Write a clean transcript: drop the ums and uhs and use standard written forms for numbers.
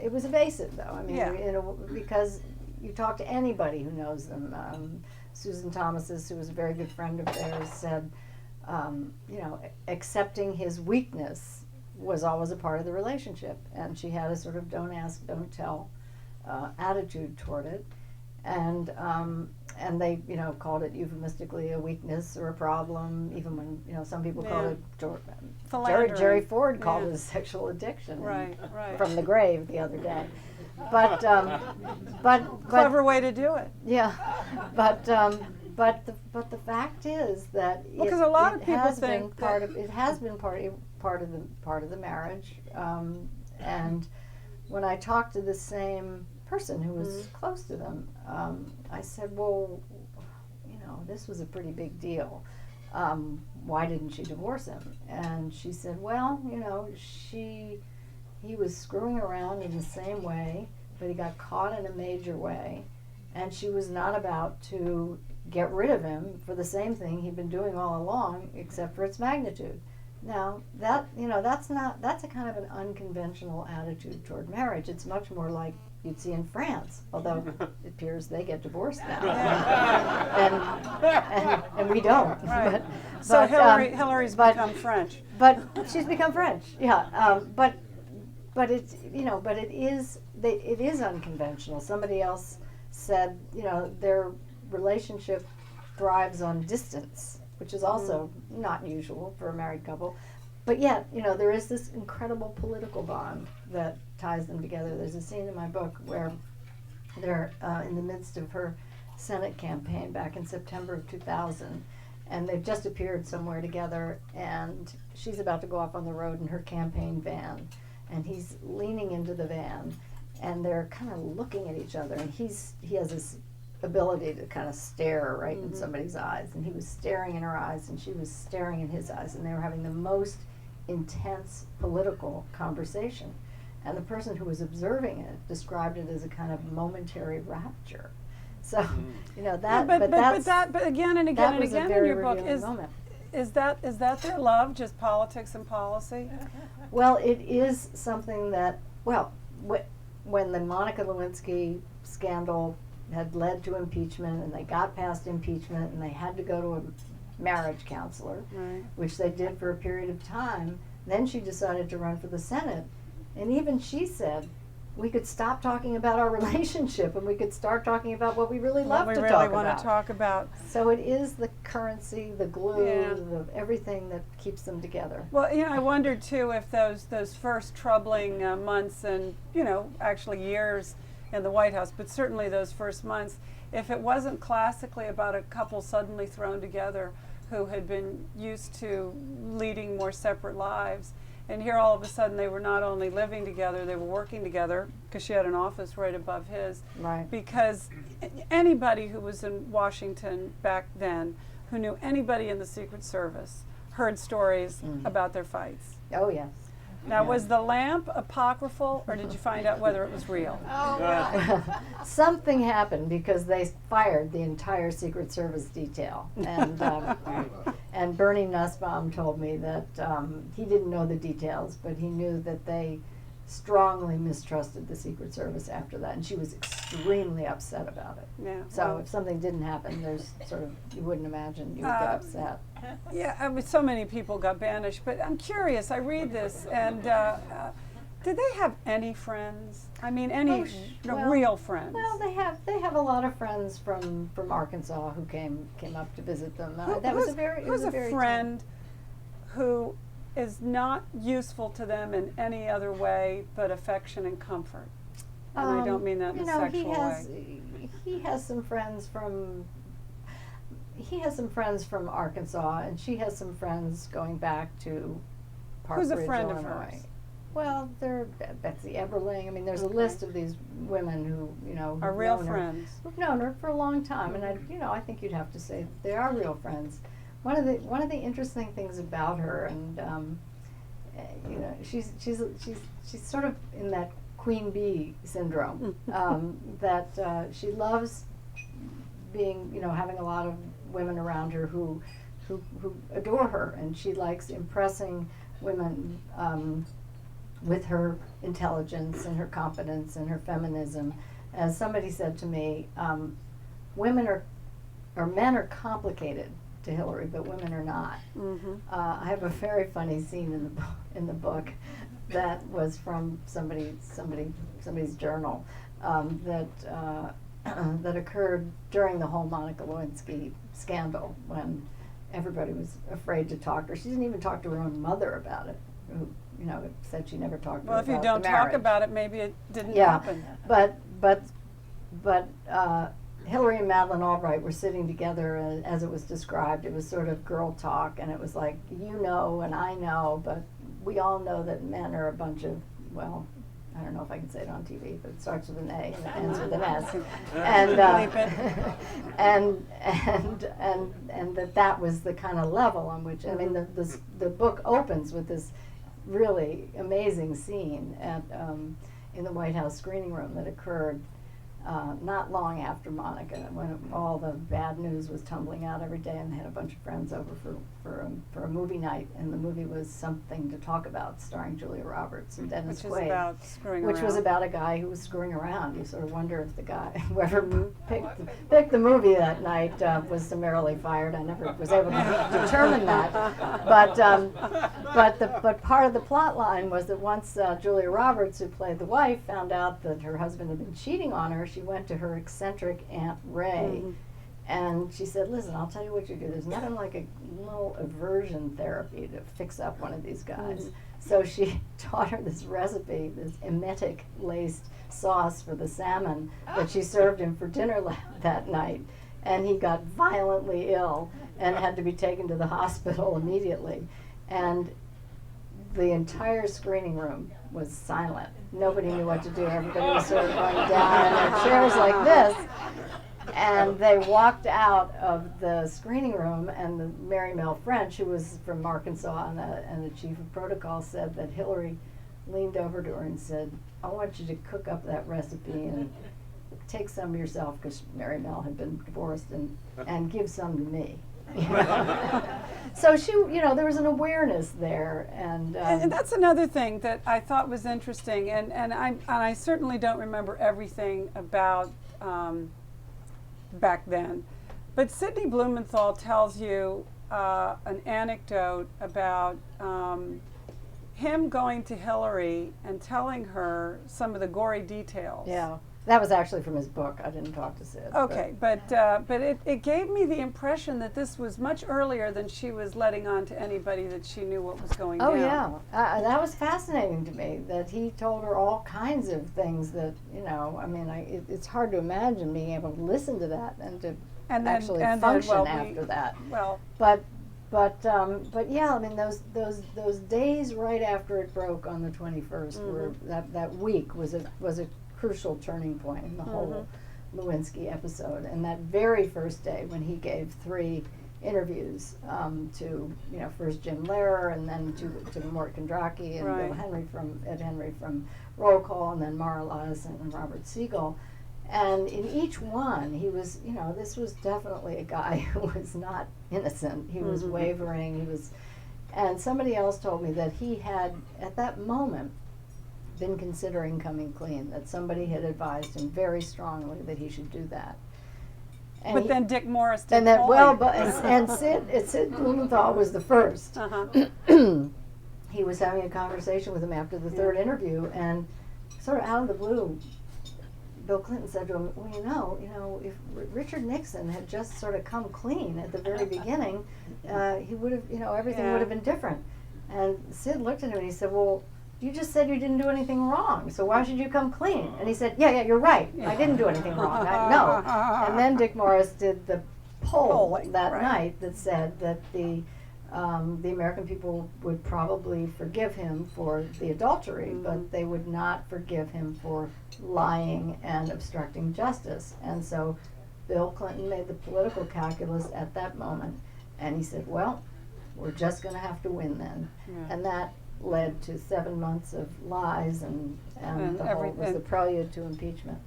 it was evasive, though. I mean, Yeah. because you talk to anybody who knows them. Susan Thomases, who was a very good friend of theirs, said, accepting his weakness was always a part of the relationship, and she had a sort of don't ask, don't tell attitude toward it, and they called it euphemistically a weakness or a problem, even when some people called it Jerry Ford called it a sexual addiction, right. from the grave the other day, but Clever way to do it. yeah, but the fact is that because a lot of people has think been it has been part of the marriage, and when I talked to the same person who was close to them, I said, well, this was a pretty big deal. Why didn't she divorce him? And she said, well, he was screwing around in the same way, but he got caught in a major way, and she was not about to get rid of him for the same thing he'd been doing all along, except for its magnitude. Now, that's a kind of an unconventional attitude toward marriage. It's much more like you'd see in France, although it appears they get divorced now, and we don't. Right. So Hillary's become French. But she's become French, yeah. But it's it is unconventional. Somebody else said their relationship thrives on distance, which is also not usual for a married couple. But yet, there is this incredible political bond that ties them together. There's a scene in my book where they're in the midst of her Senate campaign back in September of 2000, and they've just appeared somewhere together, and she's about to go off on the road in her campaign van, and he's leaning into the van, and they're kind of looking at each other, and he has this ability to kind of stare right in somebody's eyes, and he was staring in her eyes and she was staring in his eyes, and they were having the most intense political conversation, and the person who was observing it described it as a kind of momentary rapture. So but again and again and again in your book is that their love just politics and policy? Well, it is something that when the Monica Lewinsky scandal had led to impeachment, and they got past impeachment, and they had to go to a marriage counselor, which they did for a period of time. Then she decided to run for the Senate, and even she said, we could stop talking about our relationship and we could start talking about what we really love to talk about. What we really want to talk about. So it is the currency, the glue, everything that keeps them together. Well, I wondered too if those first troubling months and actually years in the White House, but certainly those first months, if it wasn't classically about a couple suddenly thrown together who had been used to leading more separate lives, and here all of a sudden they were not only living together, they were working together, because she had an office right above his. Right. Because anybody who was in Washington back then, who knew anybody in the Secret Service, heard stories about their fights. Oh, yes. Now, was the lamp apocryphal, or did you find out whether it was real? Something happened because they fired the entire Secret Service detail, and Bernie Nussbaum told me that he didn't know the details, but he knew that they strongly mistrusted the Secret Service after that, and she was extremely upset about it. Yeah. So if something didn't happen, there's sort of, you wouldn't imagine you would get upset. Yeah, I mean, so many people got banished, but I'm curious, I read this, and did they have any friends? I mean, any real friends? Well, they have a lot of friends from Arkansas who came up to visit them. Who's a friend who is not useful to them in any other way but affection and comfort? And I don't mean that in a sexual way. He has some friends from Arkansas, and she has some friends going back to Park Ridge, Who's a friend Illinois. of hers? Well, they're Betsy Eberling. I mean, there's a list of these women who are real friends. Who've known her for a long time, and I think you'd have to say that they are real friends. One of the interesting things about her, and she's sort of in that queen bee syndrome, that she loves being, having a lot of women around her who with her intelligence and her competence and her feminism. As somebody said to me, women or men are complicated to Hillary, but women are not. I have a very funny scene in the book that was from somebody's journal that that occurred during the whole Monica Lewinsky scandal, when everybody was afraid to talk to her. She didn't even talk to her own mother about it, who, you know, said she never talked to her Well, if you about don't the talk marriage. about it, maybe it didn't Yeah, happen. but Hillary and Madeleine Albright were sitting together as it was described. It was sort of girl talk, and it was like, you know and I know, but we all know that men are a bunch of, well, I don't know if I can say it on TV, but it starts with an A and it ends with an S. And that was the kind of level on which, I mean, the book opens with this really amazing scene at in the White House screening room that occurred not long after Monica, when all the bad news was tumbling out every day, and they had a bunch of friends over for a movie night, and the movie was Something to Talk About, starring Julia Roberts and Dennis Quaid. Which is about screwing Which around. was about a guy who was screwing around. You sort of wonder if the guy, whoever picked the movie that night, was summarily fired. I never was able to determine that. But part of the plot line was that once Julia Roberts, who played the wife, found out that her husband had been cheating on her, she went to her eccentric Aunt Ray. And she said, listen, I'll tell you what you do. There's nothing like a little aversion therapy to fix up one of these guys. So she taught her this recipe, this emetic-laced sauce for the salmon that she served him for dinner that night. And he got violently ill and had to be taken to the hospital immediately. And the entire screening room was silent. Nobody knew what to do. Everybody was sort of going down in their chairs like this. And they walked out of the screening room, and the Mary Mel French, who was from Arkansas and the chief of protocol, said that Hillary leaned over to her and said, I want you to cook up that recipe and take some yourself, because Mary Mel had been divorced, and give some to me. So she, you know, there was an awareness there, and that's another thing that I thought was interesting, and I certainly don't remember everything about back then, but Sidney Blumenthal tells you an anecdote about him going to Hillary and telling her some of the gory details. Yeah. That was actually from his book. I didn't talk to Sid. Okay, but it gave me the impression that this was much earlier than she was letting on to anybody that she knew what was going down. Oh yeah, that was fascinating to me, that he told her all kinds of things that, you know, I mean, it's hard to imagine being able to listen to that and to actually function after that. Well, but yeah, I mean, those days right after it broke on the 21st were that week was a crucial turning point in the whole Lewinsky episode. And that very first day, when he gave 3 interviews to, you know, first Jim Lehrer, and then to Mort Kondracki and Bill Henry Ed Henry from Roll Call, and then Mara Liasson and Robert Siegel. And in each one, he was, you know, this was definitely a guy who was not innocent. He was wavering. And somebody else told me that he had, at that moment, been considering coming clean, that somebody had advised him very strongly that he should do that. And but then Dick Morris did. And then, well, and Sid Blumenthal was the first. He was having a conversation with him after the 3rd interview, and sort of out of the blue, Bill Clinton said to him, well, you know, if Richard Nixon had just sort of come clean at the very beginning, he would have, you know, everything would have been different. And Sid looked at him and he said, well, you just said you didn't do anything wrong, so why should you come clean? And he said, yeah, you're right. I didn't do anything wrong. No. And then Dick Morris did the poll that night that said that the American people would probably forgive him for the adultery, but they would not forgive him for lying and obstructing justice. And so Bill Clinton made the political calculus at that moment, and he said, well, we're just going to have to win then. And that led to 7 months of lies, and the whole was the prelude to impeachment.